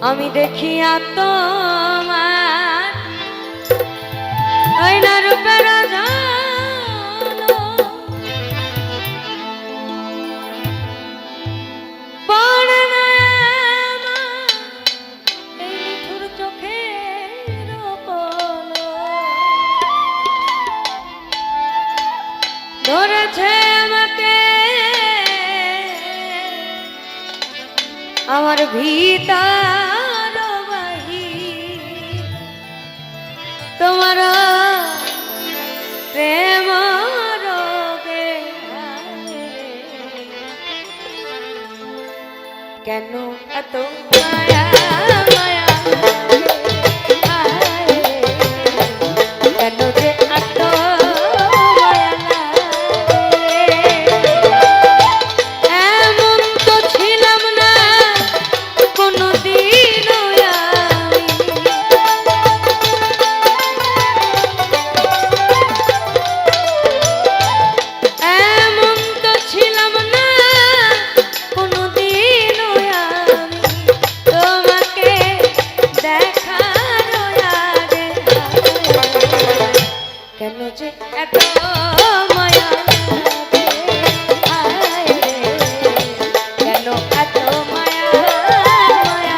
আমি দেখিয়া তোমার ওই না রূপের জালো পড়ে না আমার এই নিঠুর চোখের পলক ধরেছে আমাকে আমার ভিতর বাহির তোমার প্রেম রোগে কেন এত মায়া মায়া কেন যে এত মায়া এমন তো ছিলাম না কোনদিন এমন তো ছিলাম না কোনদিন তোমাকে দেখার আগে কেন যে এত মায়া লাগে হায় রে কেন এত মায়া মায়া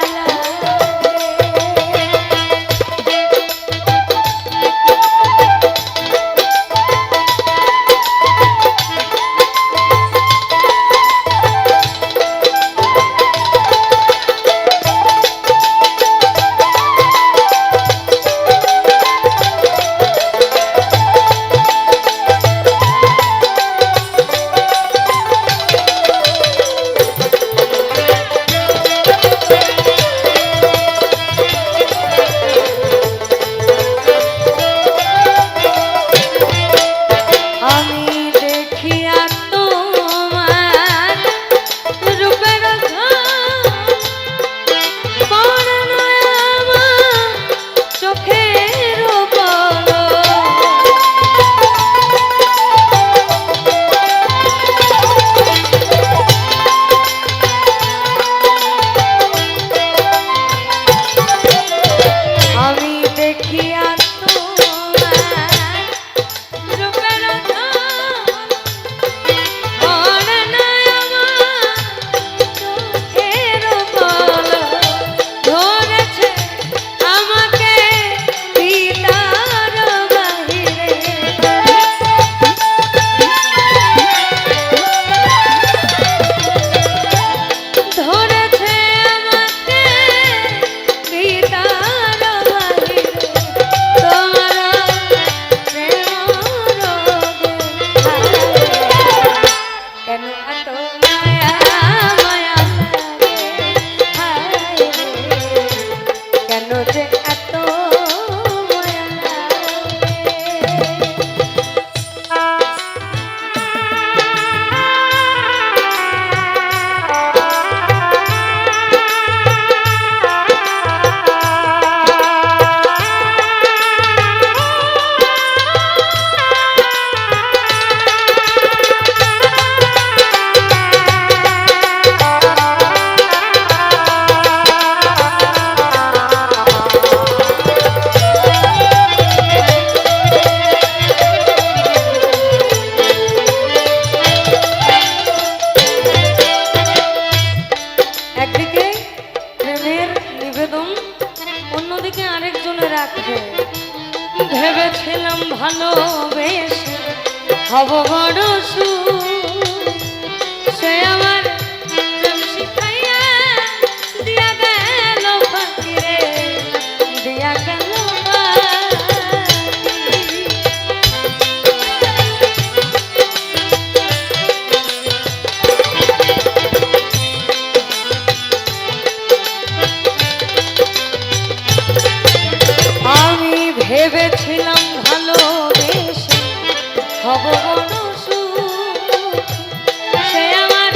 ভেবেছিলাম ভালোবেসে হব বড় সে আমার প্রেম শিখাইয়া দিয়া গেল ফাঁকি রে দিয়া গেল আমি ভেবেছিলাম ভালোবেসে হব বড় সে আমার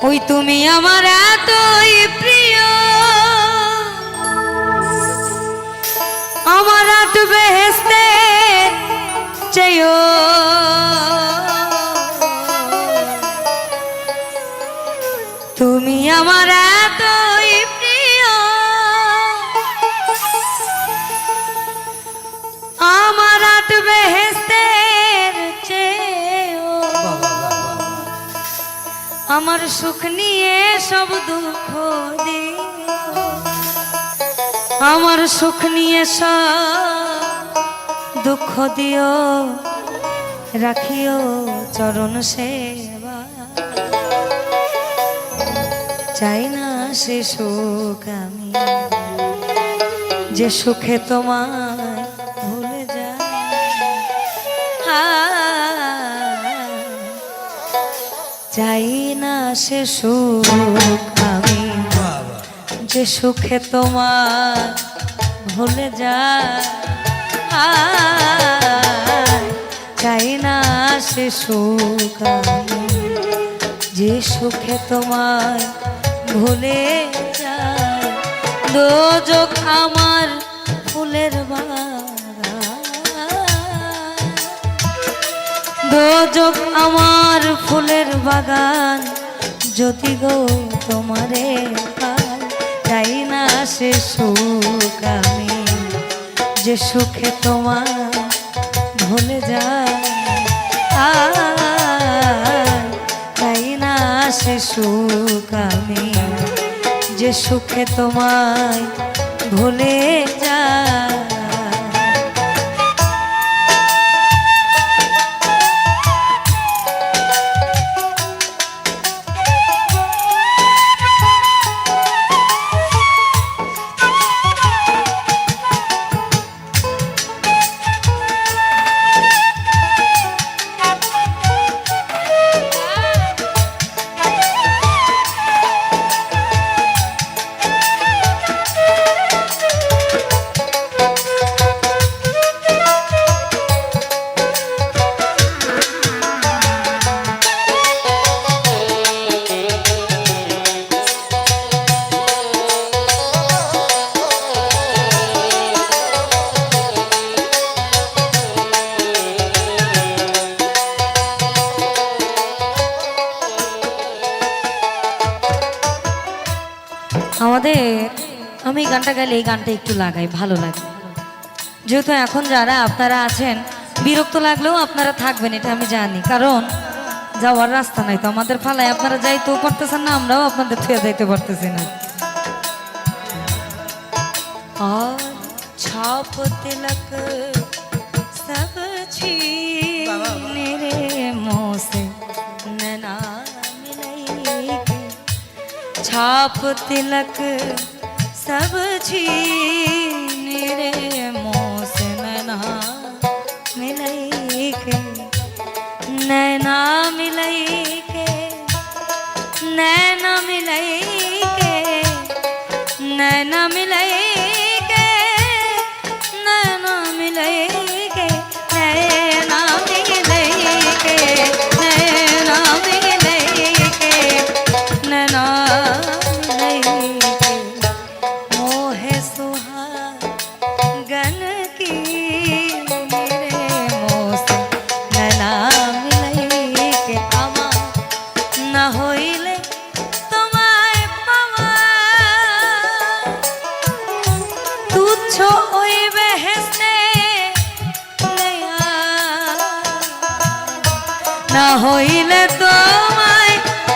ওই তুমি আমার এতই প্রিয়, আমার আট বেহেশতের চেয়েও তুমি আমার এতই প্রিয়, আমার আট বেহেশতের চেয়েও আমার সুখ নিয়ে সব দুঃখ দিও, আমার সুখ নিয়ে সব দুঃখ দিও, রাখিও চরণ সেবা। চাই না সে সুখ আমি, যে সুখে তোমায় ভুলে যায়। চাই না সে সুখ আমি, যে সুখে তোমায় ভুলে যায়। চাই না সে সুখ আমি, যে সুখে তোমায় ভুলে যায়। দোজখ আমার ফুলের বাগান, দোজখ আমার ফুলের বাগান, যদি গো তোমারে পাই। চাই না সে সুখ আমি, যে সুখে তোমায় ভুলে যায়। চাই না সে সুখ আমি, যে সুখে তোমায় ভুলে যায়। আমাদের আমি গানটা গাইলে এই গানটা একটু লাগাই, ভালো লাগে। যেহেতু এখন যারা আপনারা আছেন বিরক্ত লাগলেও আপনারা থাকবেন, এটা আমি জানি, কারণ যাওয়ার রাস্তা নাই তো আমাদের ফালায়। আপনারা যাইতেও পারতেছেন না, আমরাও আপনাদের থুয়ে যাইতে পারতেছি না। আর ছাপ তিলক সব छीने रे मुँह से नैना मिलाएगी, छाप तिलक सब छीने रे मुँह से नैना मिलाएगी, नैना मिलाएगी, नैना मिलाएगी, नैना मिलाएगी, नैना मिलाएगी, नैना मिलाएगी, नैना मिलाएगी, नैना मिलाएगी, मोहे सुहागन की मेरे मुँह से नैना मिलाएगी, आमा न होइले তোমায় পাওয়া তুচ্ছ ওই বেহেশতে নেয়া, না হইলে তোমায়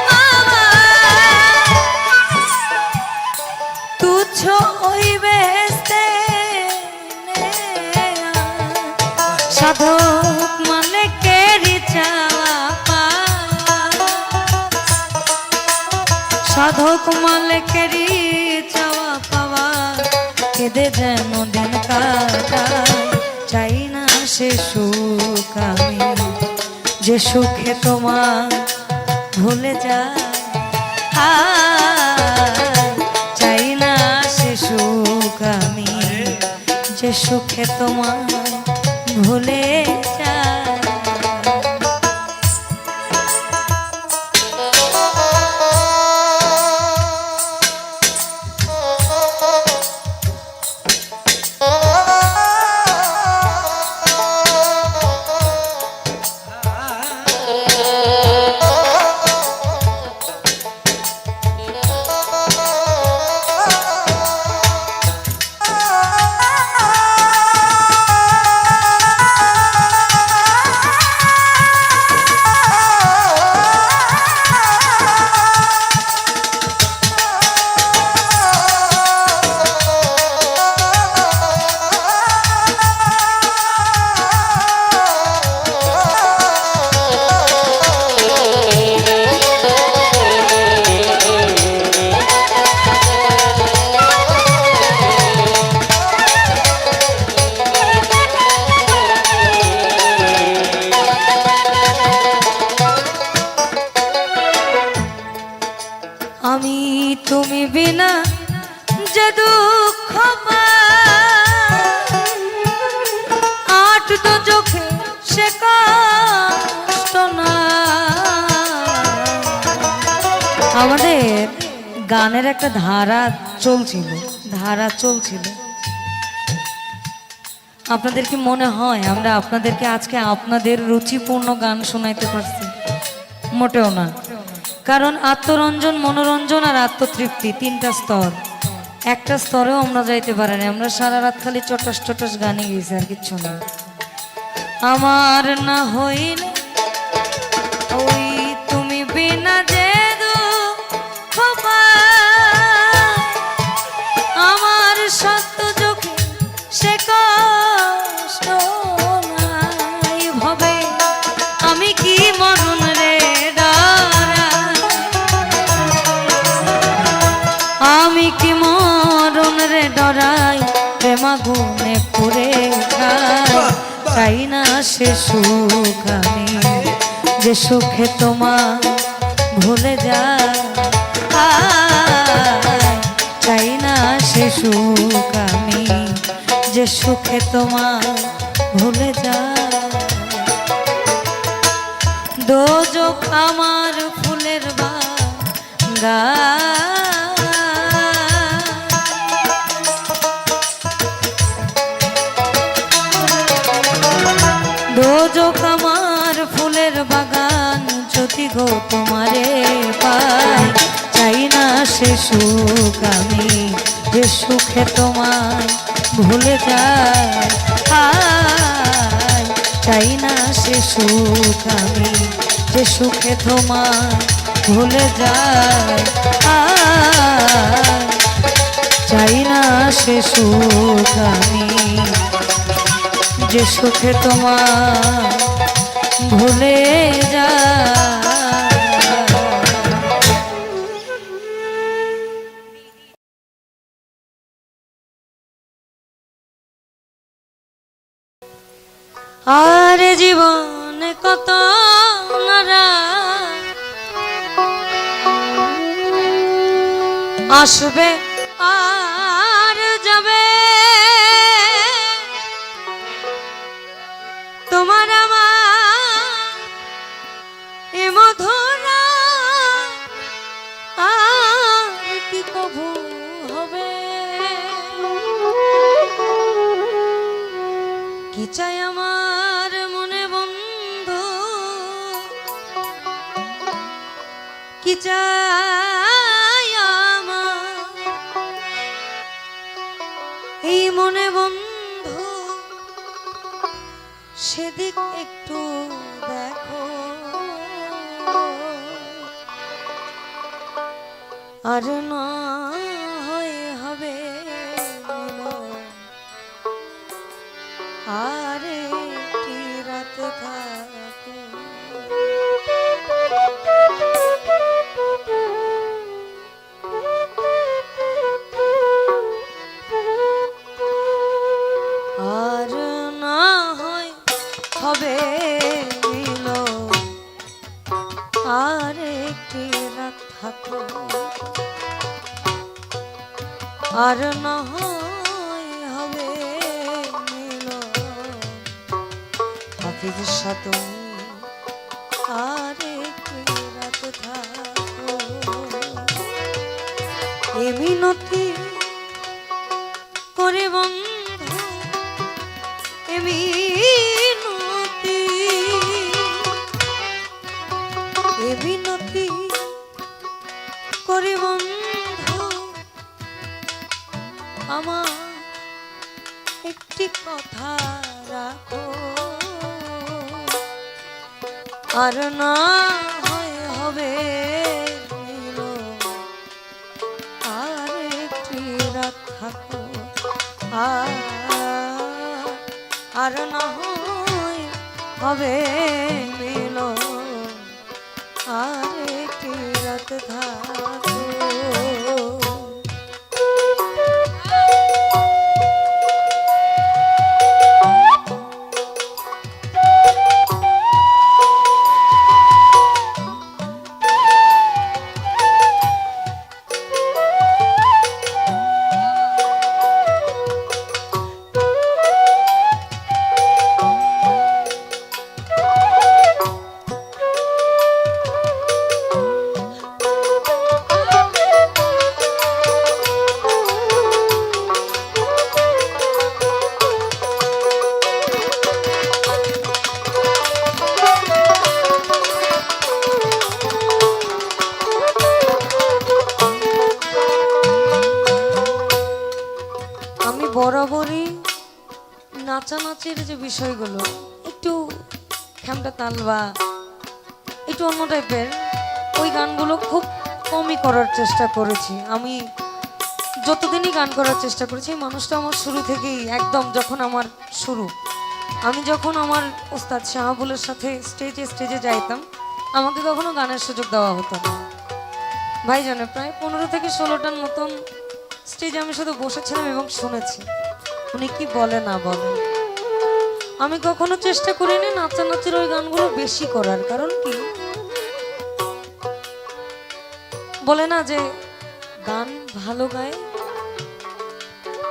পাওয়া তুচ্ছ ওই বেহেশতে নেয়া, সাধক মালিকেরই চাওয়া পাওয়া, সাধক মালিকেরই চাওয়া পাওয়া, কেঁদে যেন দিন কাটাই। চাই না সে সুখ আমি, যে সুখে তোমার ভুলে যায়। চাই না সে সুখ আমি, যে সুখে তোমার ভুলে যায়। তুমি বিনা যে দুঃখ আট তো চোখে সে কষ্ট না। আমাদের গানের একটা ধারা চলছিল। আপনাদের কি মনে হয় আমরা আপনাদেরকে আজকে আপনাদের রুচিপূর্ণ গান শোনাইতে পারছি? মোটেও না। কারণ আত্মরঞ্জন, মনোরঞ্জন আর আত্মতৃপ্তি তিনটা স্তর, একটা স্তরেও আমরা যাইতে পারি না। আমরা সারা রাত খালি চটস গানে গেছি, আর কিচ্ছু না। আমার না হইলে ওই তুমি বিনা যে দুঃখ আমার সত্য চোখে সে কষ্ট নাই ভবে আমি কি মরণ রে ডরাই, আমি কি মরণ রে ডরাই, প্রেমাগুনে পুরে চাই না সে সুখ আমি যে সুখে তোমার ভুলে যায়, চাই না সে সুখ আমি যে সুখে তোমার ভুলে যায়। দোজখ আমার ফুলের বাগান, দোজখ আমার ফুলের বাগান যদি গো তোমারে পাই, চাই না সে সুখ আমি যে সুখে তোমায় ভুলে যায়, চাই না সে সুখ আমি যে সুখে তোমায় ভুলে যায়, চাই না সে সুখ আমি যে সুখে তোমার ভুলে যায়। আর জীবনে কত নারা আসবে আর যাবে, তোমার আমার এ মধুরা আর কি কভু হবে, কি চাই আমার মনে বন্ধু, কি চাই আমার এই মনে বন্ধু, সেদিক একটু দেখো, আর না হয়ে হবে আর একটি রাত থাকো, আর না হয় হবে মিলো আর একটি রাত থাকো, আর না হয় হবে মিলো হাফিজ সাথে আর একটি রাত থাকো, এ মিনতি করে বন্ধু, এ মিনতি, এ মিনতি করে বন্ধু, আমার একটি কথা রাখো, আর না হয় হবে মিলো আর একটি রাত থাকো, আর না হয় হবে মিলো আর একটি রাত থাকো। যে বিষয়গুলো একটু খ্যামটা তাল বা একটু অন্য টাইপের, ওই গানগুলো খুব কমই করার চেষ্টা করেছি আমি। যতদিনই গান করার চেষ্টা করেছি, এই মানুষটা আমার শুরু থেকেই একদম, যখন আমার শুরু, আমি যখন আমার ওস্তাদ শাহাবুলের সাথে স্টেজে স্টেজে যাইতাম, আমাকে কখনো গানের সুযোগ দেওয়া হতো না। ভাই জানে প্রায় 15 থেকে 16টার মতন স্টেজে আমি শুধু বসেছিলাম এবং শুনেছি উনি কি বলে না বলে। আমি কখনো চেষ্টা করিনি নাচানাচির ওই গানগুলো বেশি করার, কারণ কি বলে না যে গান ভালো গায়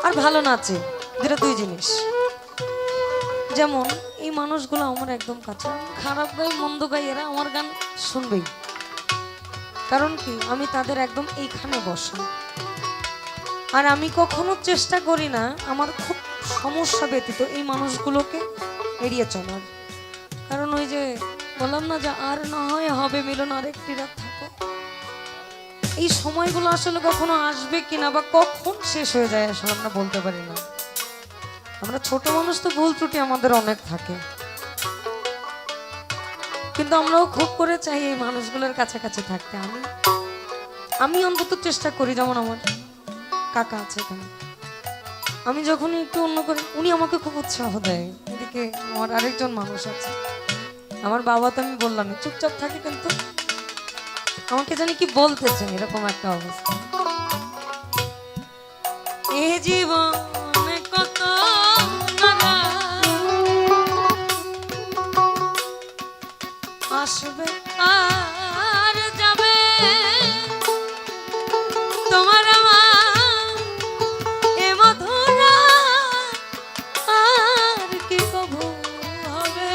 আর ভালো নাচে, দুটো দুই জিনিস। যেমন এই মানুষগুলো আমার একদম কাছে, খারাপ গাই মন্দ গাই এরা আমার গান শুনবেই, কারণ কি আমি তাদের একদম এইখানে বসা। আর আমি কখনো চেষ্টা করি না আমার খুব সমস্যা ব্যতীত এই মানুষগুলোকে এড়িয়ে চলার, কারণ ওই যে বললাম না যে আর না হয় হবে মিলন আরেকটি রাত থাকো, এই সময়গুলো আসলে কখনো আসবে কিনা বা কখন শেষ হয়ে যায় আসলে আমরা বলতে পারি না। আমরা ছোট মানুষ তো ভুল ত্রুটি আমাদের অনেক থাকে, কিন্তু আমরাও খুব করে চাই এই মানুষগুলোর কাছাকাছি থাকতে। আমি অন্তত চেষ্টা করি, যেমন আমার কাকা আছে এখানে, আমি যখনই একটু অন্য করি উনি আমাকে খুব উৎসাহ দেয়। এদিকে আমার আরেকজন মানুষ আছে, আমার বাবা, তো আমি বললাম চুপচাপ থাকে কিন্তু আমাকে জানি কি বলতেছেন, এরকম একটা অবস্থা। এ জীবনে কত নানা আসবে আর যাবে, তোমার আমার এ মধুরা আর কি কবু হবে।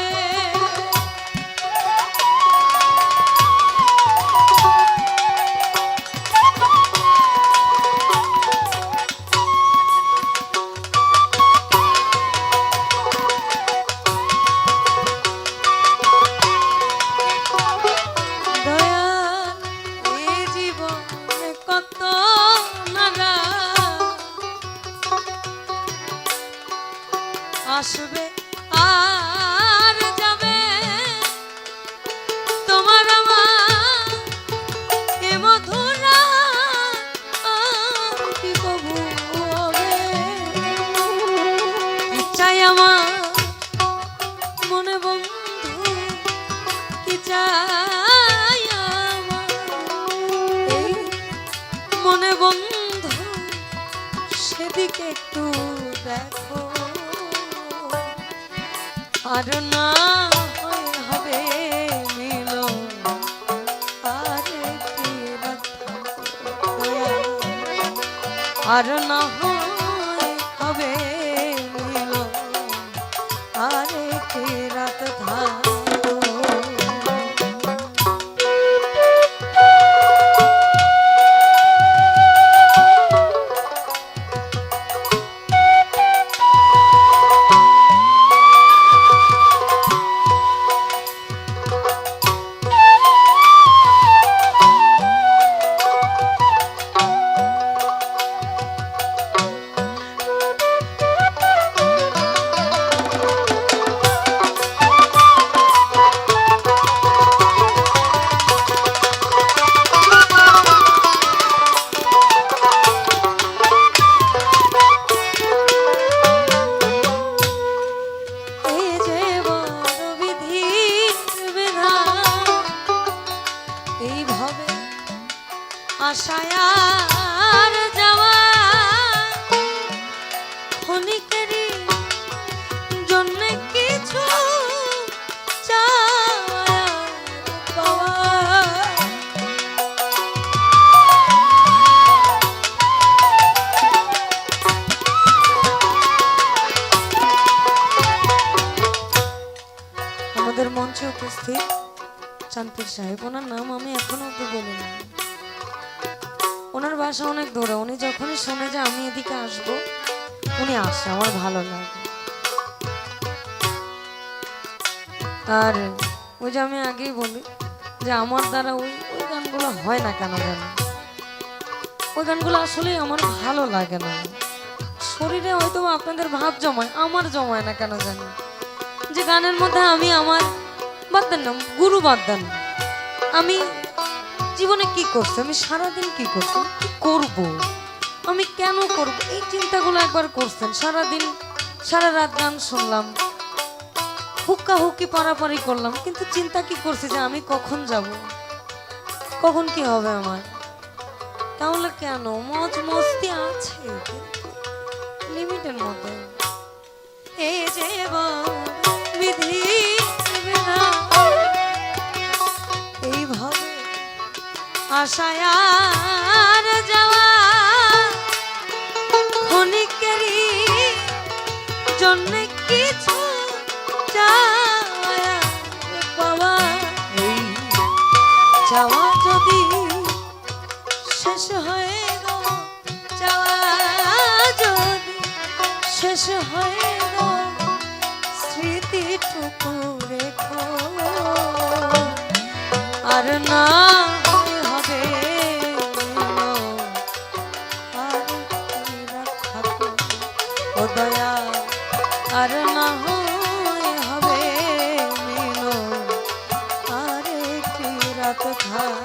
আসবে আর যাবে, তোমার আমার এ মধুরা আর কি কবু হবে। চাই আমার মনে বন্ধু, কি চাই আমার এই মনে বন্ধু, সেদিকে একটু দেখো, আর না হবে মিলন আর না হবে মিলন আর কি রাত থাকো। আশায় আর যাওয়া ক্ষণিকেরই জন্য কিছু চাওয়া পাওয়া। আমাদের মঞ্চে উপস্থিত চাঁদপুর সাহেব, ওনার নাম আমি এখনো অব্দি বলিনি। ওনার বাসা অনেক দূরে, উনি যখনই শুনে যে আমি এদিকে আসবো উনি আসে, আমার ভালো লাগে। আর ওই যে আমি আগেই বলি যে আমার দ্বারা ওই ওই গানগুলো হয় না কেন জানো, ওই গানগুলো আসলেই আমার ভালো লাগে না। শরীরে হয়তো আপনাদের ভাব জমায়, আমার জমায় না কেন জানি। যে গানের মধ্যে আমি আমার বাদ দেন না, গুরু বাদ দেন, আমি জীবনে কি করছি, আমি সারাদিন কি করছি, কি করব, আমি কেন করব, এই চিন্তাগুলো একবার করছেন? সারাদিন সারা রাত গান শুনলাম, হুক্কা হুক্কি পারাপারি করলাম, কিন্তু চিন্তা কি করছি যে আমি কখন যাব, কখন কি হবে আমার? তাহলে কেন? মজ মস্তি আছে লিমিটের মধ্যে। এই যে বিধি এইভাবে আশায় আর যাওয়া ক্ষণিকেরই জন্য কিছু পাওয়া, এই যাওয়া যদি শেষ হয়ে গো, যাওয়া যদি শেষ হয়ে গো, স্মৃতিটুকু রেখো, আর না হবে আর থাকো ও দয়া, আর না হবে মিলো, আর একটি রাত থাকো।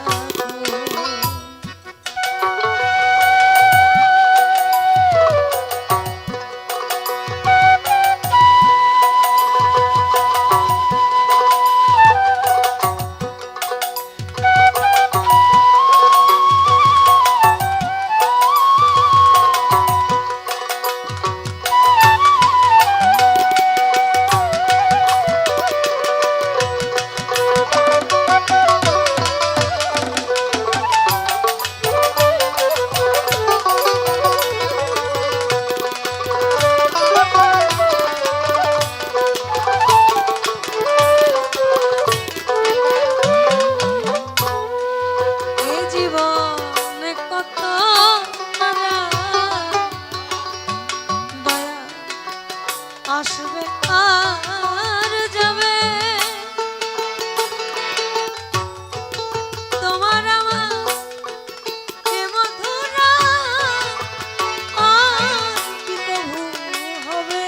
আসবে আর যাবে, তোমার আমার এ মধুরা আর কি কবু হবে?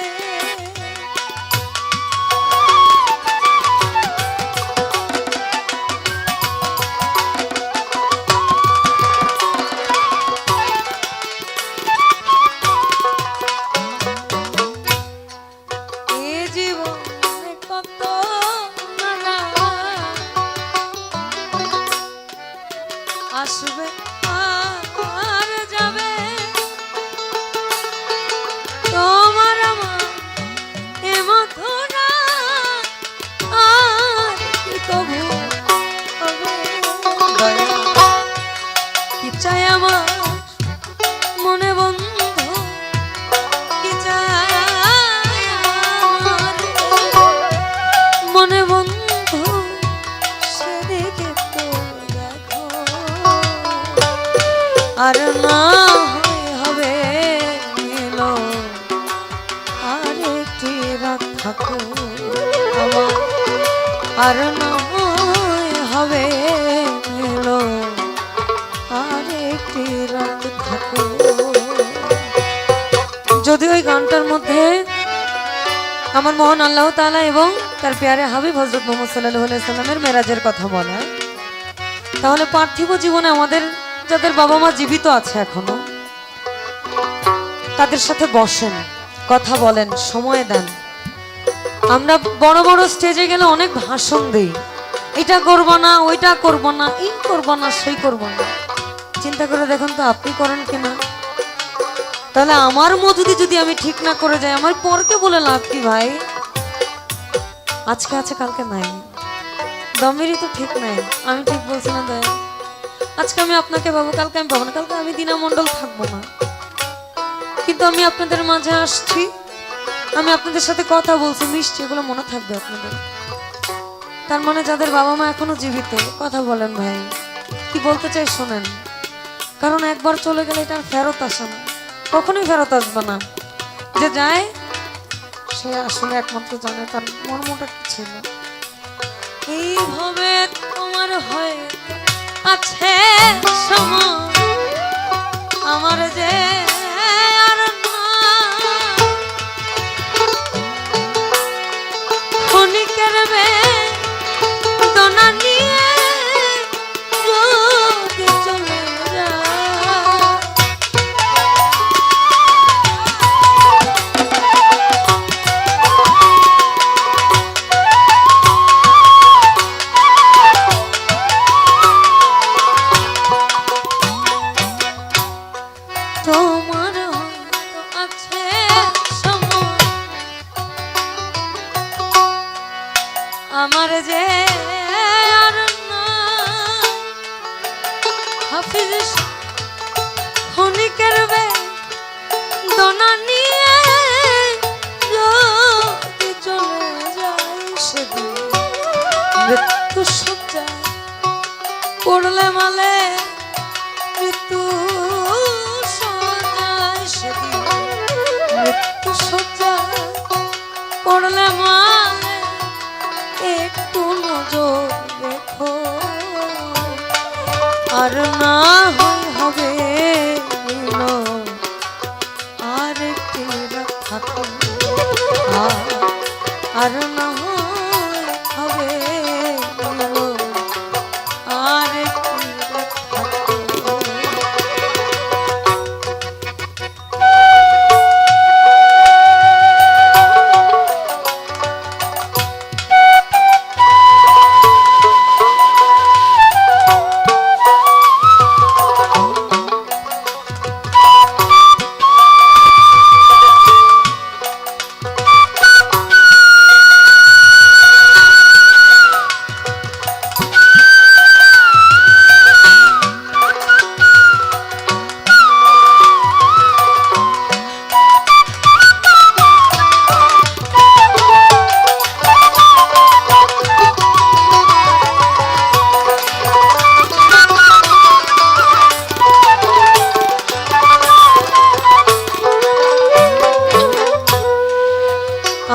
আসবে আর যাবে, তোমার আমার এ মধুরা আর কি কবু হবে? কি চাই আমার মনে বন্ধু, কি চাই আমার মনে বন্ধু, সেদিকে তো দেখো, আর না হবে মিলো, আর একটি রাত থাকো আমার, আর না হবে মিলো, আর একটি রাত থাকো। যদি ওই গানটার মধ্যে আমার মহান আল্লাহ তাআলা এবং তার প্যারে হাবিব হযরত মুহাম্মদ সাল্লাল্লাহু আলাইহি সাল্লামের মেরাজের কথা বলে, তাহলে পার্থিব জীবনে আমাদের যাদের বাবা মা জীবিত আছে এখনো, তাদের সাথে বসেন, কথা বলেন, সময় দেন। আমরা বড় বড় স্টেজে গেলে অনেক ভাষণ দেই, এটা করব না, ওইটা করব না, এই করব না, সেই করব না। চিন্তা করে দেখুন তো আপনি করেন কিনা? তাহলে আমার মধুদি যদি আমি ঠিক না করে যাই, আমার পরকে বলে লাভ কি ভাই? আজকে আছে কালকে নাই, দমেরই তো ঠিক নাই। আমি ঠিক বলছি না দয়া? আজকে আমি আপনাকে পাবো, কালকে আমি পাবো না, কালকে আমি দীনা মণ্ডল থাকবো না, কিন্তু আমি আপনাদের মাঝে আসছি, আমি আপনাদের সাথে কথা বলছি, মিষ্টি, এগুলো মনে থাকবে আপনাদের। তার মানে যাদের বাবা মা এখনো জীবিত, কথা বলেন ভাই, কি বলতে চাই শোনেন। কারণ একবার চলে গেলে এটা ফেরত আসে না, কখনোই ফেরত আসবে না। যে যায় সে আসলে একমাত্র জানে তার মর্মটা কি ছিল। এইভাবে তোমার হয়ে আছে সময়, আমার যে আর না মৃত্যু সজ্জা পড়লে মালে মৃত্যু সজ্জায় সেদিন মৃত্যু সজ্জা পড়লে মালে একটু নজর রেখো আর না হবে আর একটি থাকো আর না হবে আর একটি থাকো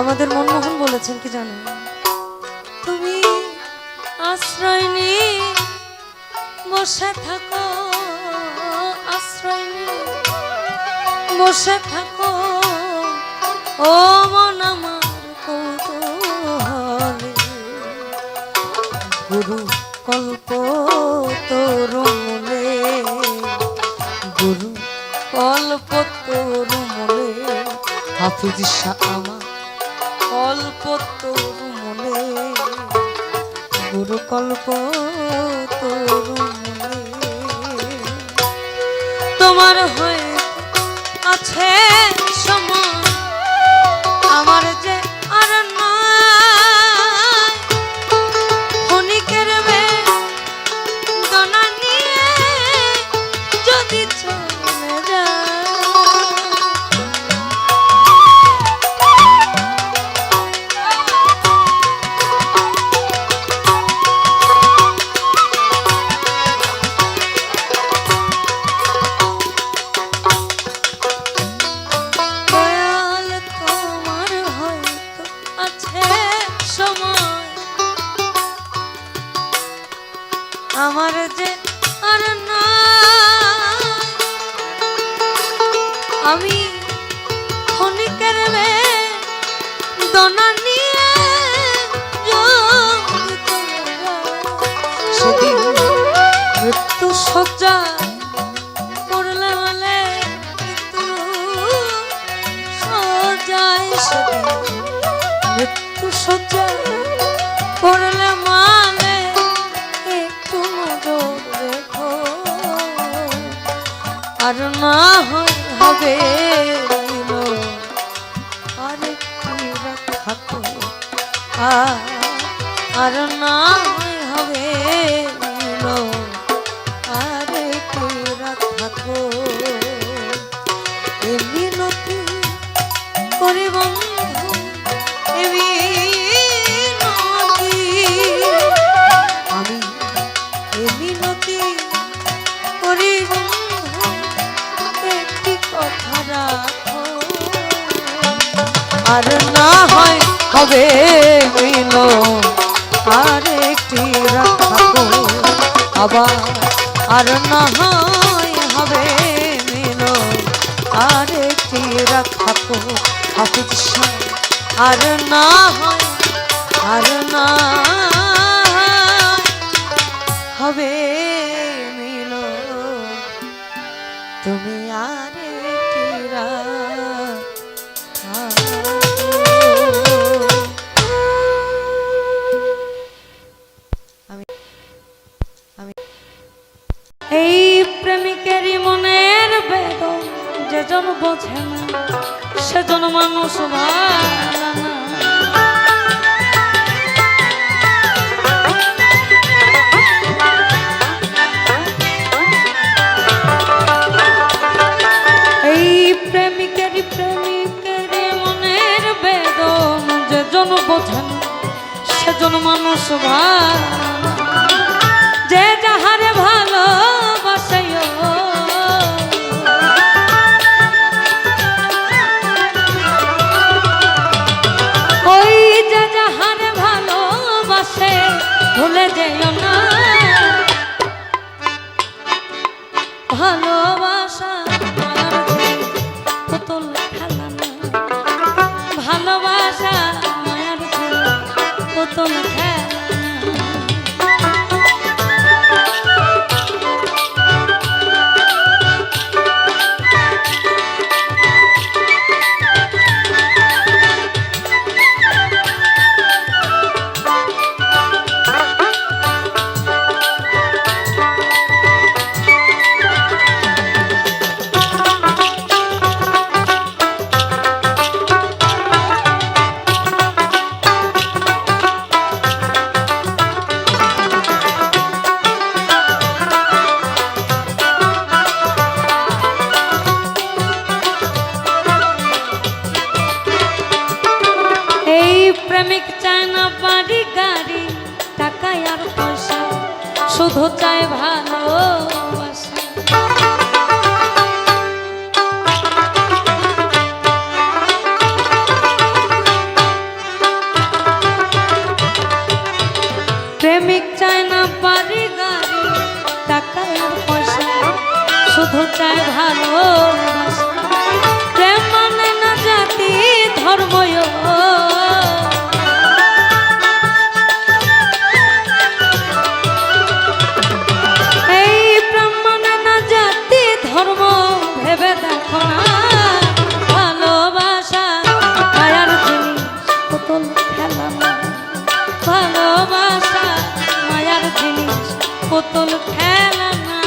আমাদের মনমোহন বলেছেন কি জানো, তুমি আশ্রয় নিয়ে বসে থাকো, আশ্রয় নিয়ে বসে থাকো ও মন আমার কৌতূহলে গুরু কল্প তোর মূলে গুরু কল্প তোর মূলে হাফিজ শাহ আমার কল্প তোর মনে গুরু কল্প তোর মনে তোমার হয়ে আছে সময় আমার যে আর নাই ক্ষণিকের বেদনা নিয়ে যদি চলে যায় আমার যে আর নাই আমি ক্ষণিকের বেদনা নিয়ে সেদিন মৃত্যু সজ্জা পড়লে বলে মৃত্যু সজ্জায় সেদিন মৃত্যু সজ্জা পড়লে মানে আর না হবে থাকো আর না হবে আরে থাকো এ মিনতি করি বন্ধু এ মিনতি আমি এ মিনতি করি আর না হয় হবে মিলো আর একটি রাখো আবার আর না হয় হবে মিলো আর একটি রাখো হাফিজ শাহ আর না হয় আর না হবে মিলো তুমি আর একটি এই প্রেমিকেরই মনের বেদন যেজন বোঝে না সেজন মানুষ ভালো না। এই প্রেমিকেরই মনের বেদন যেজন বোঝে না সেজন মানুষ ভালো ভুলে যেও না ভালোবাসা পুতুল খেলা না, ভালোবাসা মায়ার পুতুল খেলা না। প্রেমিক চায় না বাড়ি গাড়ি টাকা আর পয়সা, শুধু চায় ভালোবাসা। প্রেমিক চায় না বাড়ি গাড়ি টাকা আর পয়সা, শুধু চায় ভালোবাসা। প্রেম মানে না জাতি ধর্ম, ভেবে দেখো না ভালোবাসা মায়ার জিনিস পুতুল খেলা না, ভালোবাসা মায়ার জিনিস পুতুল খেলা না।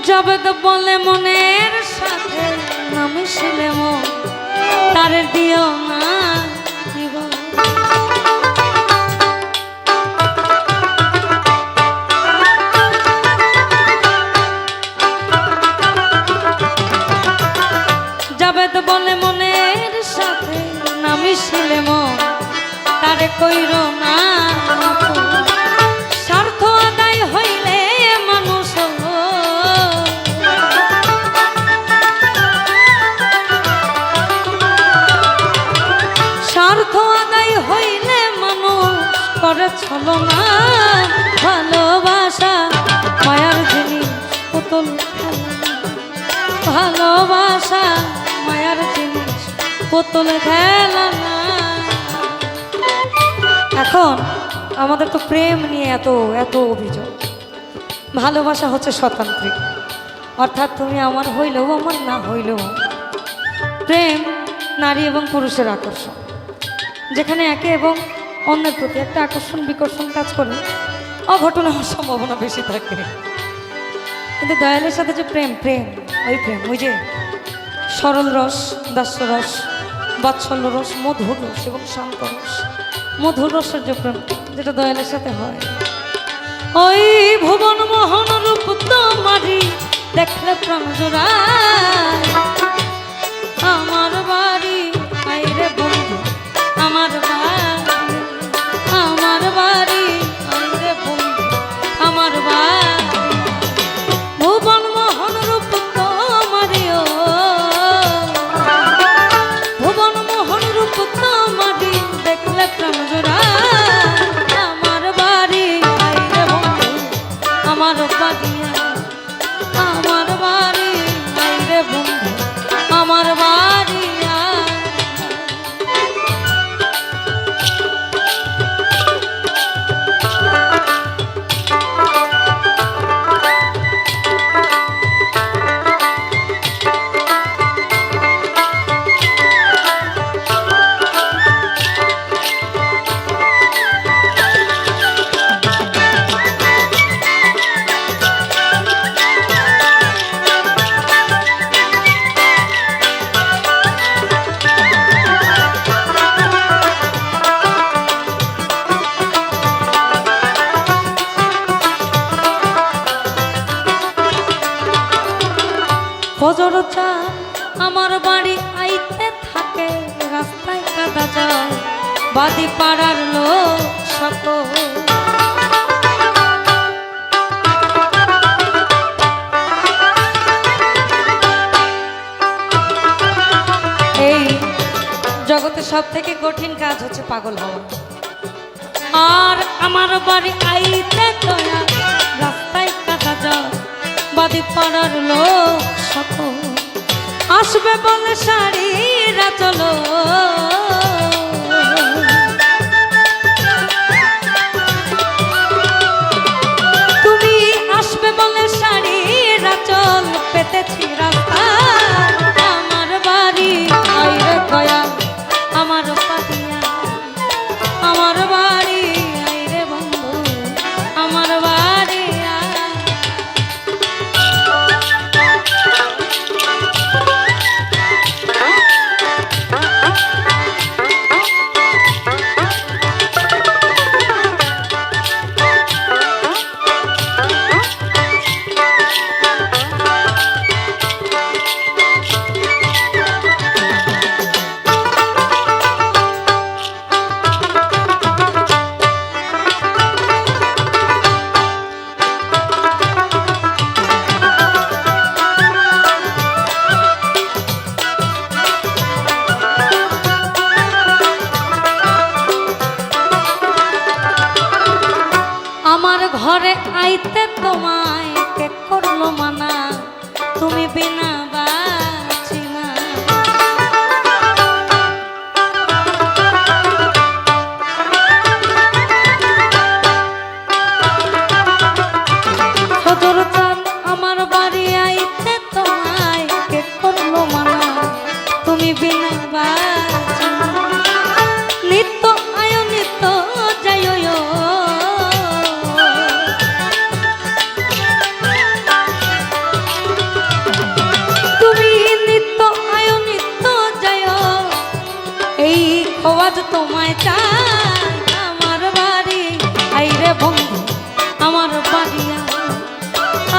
জবেদ বলে মনের সাথে নামিছিলে মন তার দিও না জীবন। জবেদ বলে মনের সাথে নামিছিলে মন তার কইর না, স্বার্থ আদায় হইলে মানুষ স্বার্থ আদায় হইলে মানুষ করে ছলনা। ভালোবাসা মায়ার জিনিস পুতুল খেলা, ভালোবাসা মায়ার জিনিস পুতুল খেলা না। এখন আমাদের তো প্রেম নিয়ে এত এত অভিযোগ। ভালোবাসা হচ্ছে স্বতন্ত্রিক, অর্থাৎ তুমি আমার হইলেও আমার না হইলেও। প্রেম নারী এবং পুরুষের আকর্ষণ, যেখানে একে এবং অন্যের প্রতি একটা আকর্ষণ বিকর্ষণ কাজ করে অঘটন হওয়ার সম্ভাবনা বেশি থাকে। কিন্তু দয়ালের সাথে যে প্রেম, ওই যে সরল রস, দাস্য রস, বাৎসল্য রস, মধুর রস এবং শান্ত রস, মধুর রসের যে প্রেম যেটা দয়ালের সাথে হয়, ওই ভুবন মোহন রূপ তোমারি দেখলে প্রাণ জোড়ায়। আমার বাড়ি আইরে বন্ধু, আমার বাড়ি, আমার বাড়ি আইরে বন্ধু, আমার বাড়ি। ভুবন মোহন রূপ তোমারি, ও ভুবন মোহন রূপ তোমারি দেখলে প্রাণ জোড়ায়। আমার বাড়ি আইরে বন্ধু, আমার বাড়ি, আমার বাড়ি আইরে বন্ধু। ফজর চাঁদ আমার বাড়ি আইতে থাকে, রাস্তায় কাদা যায় বাদি পাড়ার লোক সকল। এই জগতে সব থেকে কঠিন কাজ হচ্ছে পাগল হওয়া। আর আমার বাড়ি আইতে দয়া, রাস্তায় কাদা যায় বাদি পাড়ার লোক সকল। আসবে বলে শাড়িরা চলো, তুমি আসবে বলে শাড়িরা চল পেতেছি রাস্তা। আমার বাড়ি আইরে দয়া আমার পাতিয়া, আমার বাড়ি আইরে বন্ধু আমার বাড়ি। ঘরে আইতে তোমায় কে করলো মানা, তুমি বিনা বাঁচি না। ফজর চাঁদ আমার বাড়ি আইতে তোমায় কে করলো মানা, তুমি বিনা বাঁচি না। নিত্য আয় নিত্য যাই, আজ তোমায় চাই। আমার বাড়ি আইরে বন্ধু আমার বাড়ি,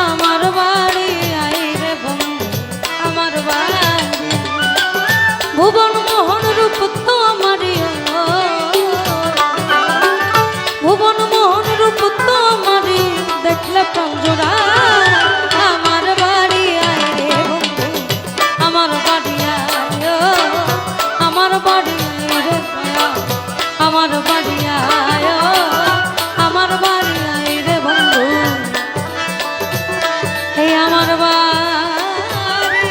আমার বাড়ি আইরে বন্ধু আমার বাড়ি। ভুবন মোহন রূপ তো আমারই, ভুবন মোহন রূপ তো আমারই, দেখলে প্রাণ জোড়া। আমার বাড়ি আইরে বন্ধু আমার বাড়ি, আমার বাড়ি আমার বাড়ি আয়, আমার বাড়ি আয় রে বন্ধু, এই আমার বাড়ি।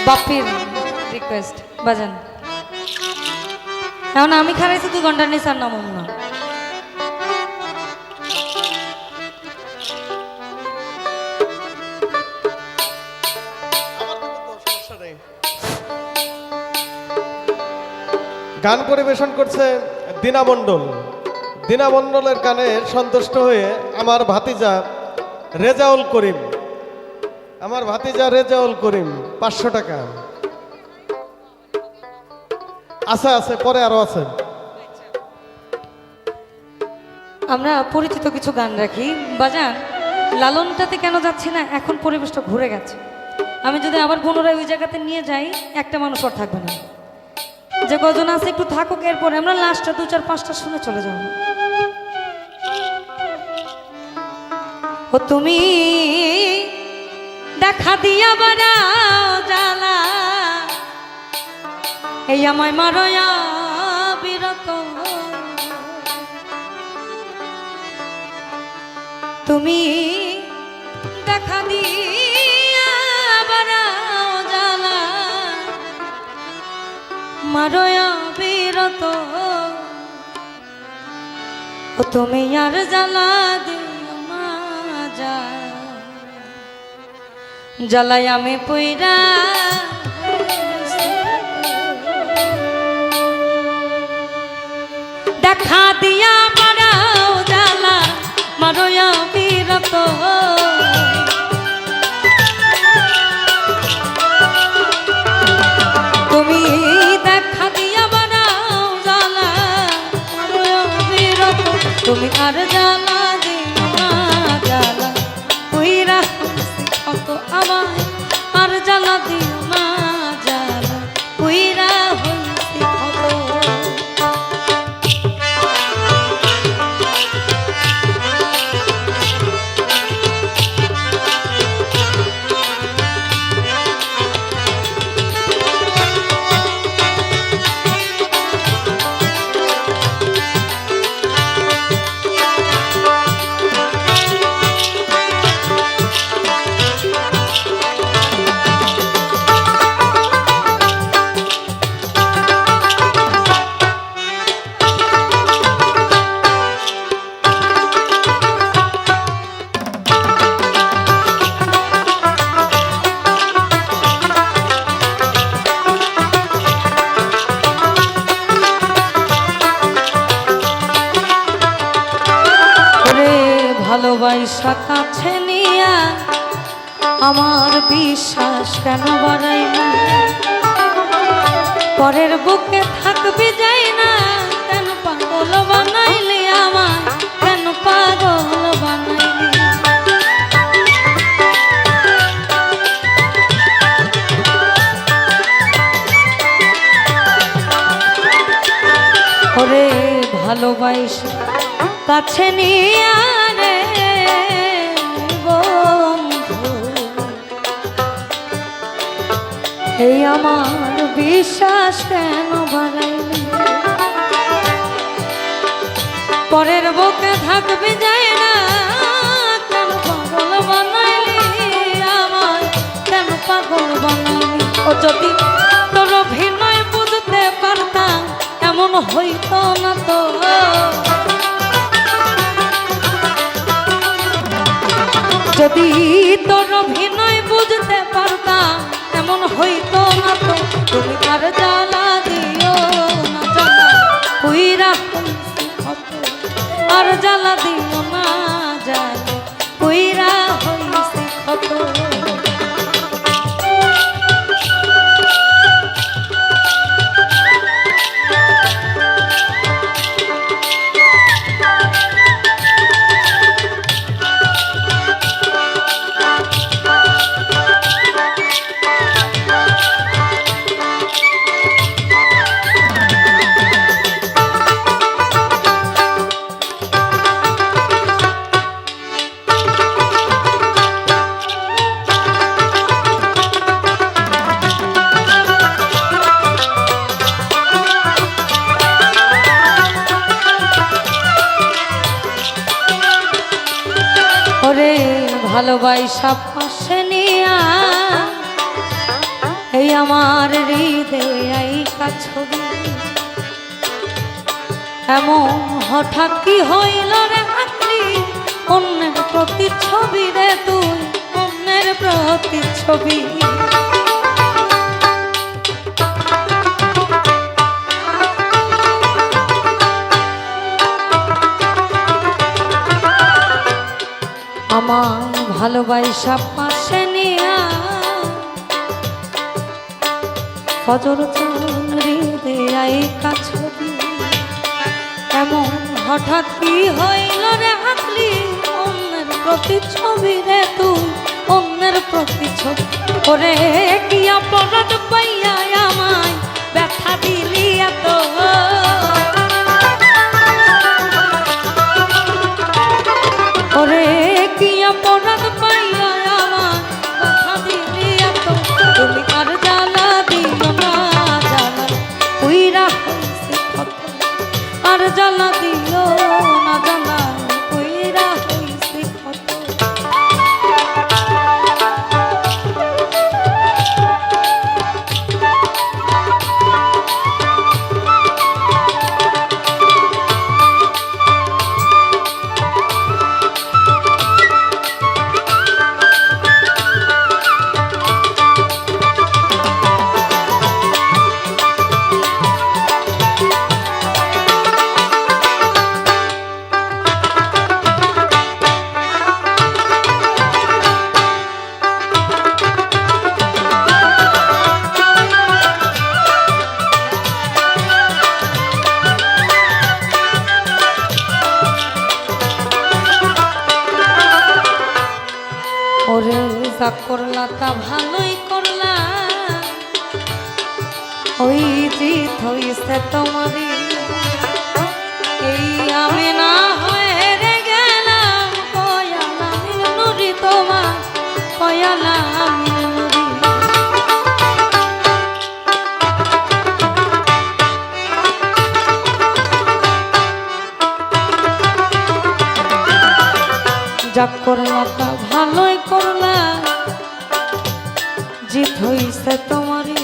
বাপির রিকোয়েস্ট বাজান। এখন আমি খারাইছি 2 ঘন্টার নিচার নাম না। গান পরিবেশন করছে দীনা মণ্ডল। দীনা মণ্ডলের গানে সন্তুষ্ট হয়ে আমার ভাতিজা রেজাউল করিম, আমার ভাতিজা রেজাউল করিম 500 টাকা। আছে পরে আরো আছে। আমরা পরিচিত কিছু গান রাখি বাজান। লালনটাতে কেন যাচ্ছি না, এখন পরিবেশটা ঘুরে গেছে। আমি যদি আবার পুনরায় ওই জায়গাতে নিয়ে যাই, একটা মানুষ আর থাকবে না। যে কজন আছে একটু থাকুক, এরপরে আমরা লাস্টটা 2, 4, 5টা শুনে চলে যাব। ও তুমি দেখা দিয়া বাড়াও জ্বালা, এই আমায় মারয়া বিরত। তুমি দেখা দিয়া বাড়াও জ্বালা, মারয়া বিরত। ও তুমি আর জ্বালা দিও না, জ্বালাই আমি পইরা। দেখা দিয়া বাড়াও জ্বালা, মারয়া বিরত। তুমি দেখা দিয়া বাড়াও জ্বালা, মারয়া বিরত। তুমি আর জ্বালা দিও না জ্বালা কইরা হইছি কত আমায় আর জ্বালা দিও না জ্বালা কইরা হইছি কত ভালোবাসা কাছে নিয়া আমার বিশ্বাস কেন বাড়াইলি পরের বুকে থাকবি যাই না কেন পাগল বানাইলি আমার কেন পাগল বানাইলি ওরে ভালোবাসা কাছে নিয়া এই আমার বিশ্বাস কেন বাড়াইলি পরের বুকে থাকবি যায় না কেন পাগল বানাইলি আমার কেন পাগল বানাইলি ও যদি তোর অভিনয় বুঝতে পারতাম এমন হইতো না তো যদি তোর অভিনয় বুঝতে পারতাম এমন হইতো না তো তুমি আর জ্বালা দিও না জ্বালা কইরা হইছি কত আর জ্বালা দিও না জ্বালা কইরা হইছি কত ওরে ভালোবাসা পাশে নিয়া এই আমার হৃদয়ে ছবি এমন হঠাৎ কি হইল রে আকলি অন্যের প্রতিচ্ছবি রে তুই অন্যের প্রতিচ্ছবি আমার ভালোবাসা পাশে নিয়া ফজর হৃদয় ছবি এমন হঠাৎ কি হইল রে আকলি অন্যের প্রতিচ্ছবি রে তুই অন্যের প্রতিচ্ছবি ওরে কি অপরাধ পাইয়া আমায় ব্যথা দিলি এত ওরে কি অপরাধ পাইয়া আমার কথা দিলি এত তুমি আর জ্বালা দিও না জ্বালা কইরা হইছি কত আর জ্বালা দিও না জ্বালা কইরা হইছি কত যা করলা তা ভালোই করলা, ওই জিত হইছে তোমারই। এই আমি না হয়ে রে গেলাম কয়ালাম নুরি তোমার, কয়ালাম নুরি। যা করলা তা ভালোই করলা, জিত হইছে তোমারই।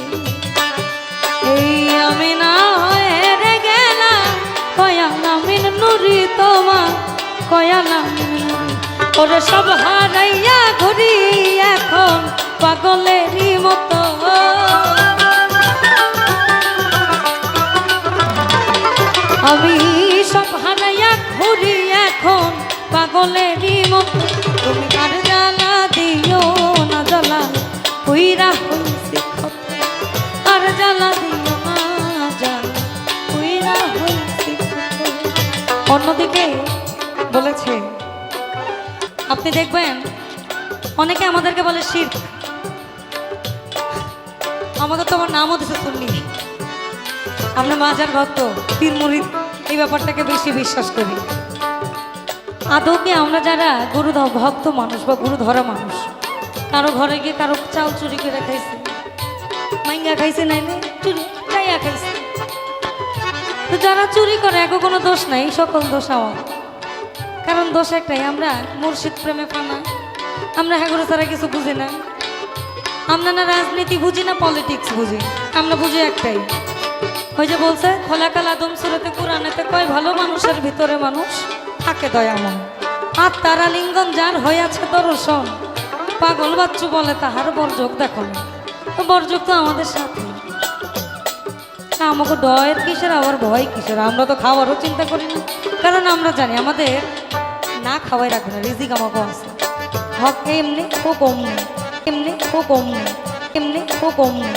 এই আমি না হয়ে রে গেলাম কয়ালামিন নুরি তোমার, কয়ালামিন নুরি। ওরে সব হারাইয়া ঘুরি এখন পাগলেরই মতো, আমি সব হারাইয়া ঘুরি এখন পাগলেরই মতো। তুমি আর জ্বালা দিও না জ্বালা কইরা হইছি ক্ষত, আর জ্বালা দিও না জ্বালা কইরা হইছি ক্ষত। অন্যদিকে বলেছে, আপনি দেখবেন অনেকে আমাদেরকে বলে শিরক, আমাদের তো আমার নামও দিতে শুনলি, আমরা মাজার ভক্ত, পীর মুরিদ, এই ব্যাপারটাকে বেশি বিশ্বাস করি। আদৌ কি আমরা যারা গুরু ভক্ত মানুষ বা গুরু ধরা মানুষ, কারো ঘরে গিয়ে কারো চাল চুরি করে খাইছে, মাইঙ্গা খাইছে, নাইলে চুরি চাইয়া খাইছে, তো যারা চুরি করে এগো কোনো দোষ নাই, সকল দোষ আমার। কারণ দোষ একটাই, আমরা মুর্শিদ প্রেমে পানা, আমরা হ্যাগরে ছাড়া কিছু বুঝি না। আমরা না রাজনীতি বুঝি না পলিটিক্স বুঝি, আমরা বুঝি একটাই, ওই যে বলছে খোলাকাল আদম সুরতে কোরআনেতে কয় ভালো মানুষের ভিতরে মানুষ থাকে দয়াময়, আর তারা লিঙ্গন যার হইয়াছে দর্শন, পাগল বাচ্চু বলে তাহার বর্জক দেখো না। তো বর্জক তো আমাদের সাথে, আমাকে ডয়ের কিসের আবার ভয় কিসের, আমরা তো খাওয়ারও চিন্তা করি না, কারণ আমরা জানি আমাদের না খাওয়াই রাখবে না, রিজিক আমাকেও আছে। হক এমনি ও কম নেই, এমনি ও কম নেই, এমনি ও কম নেই।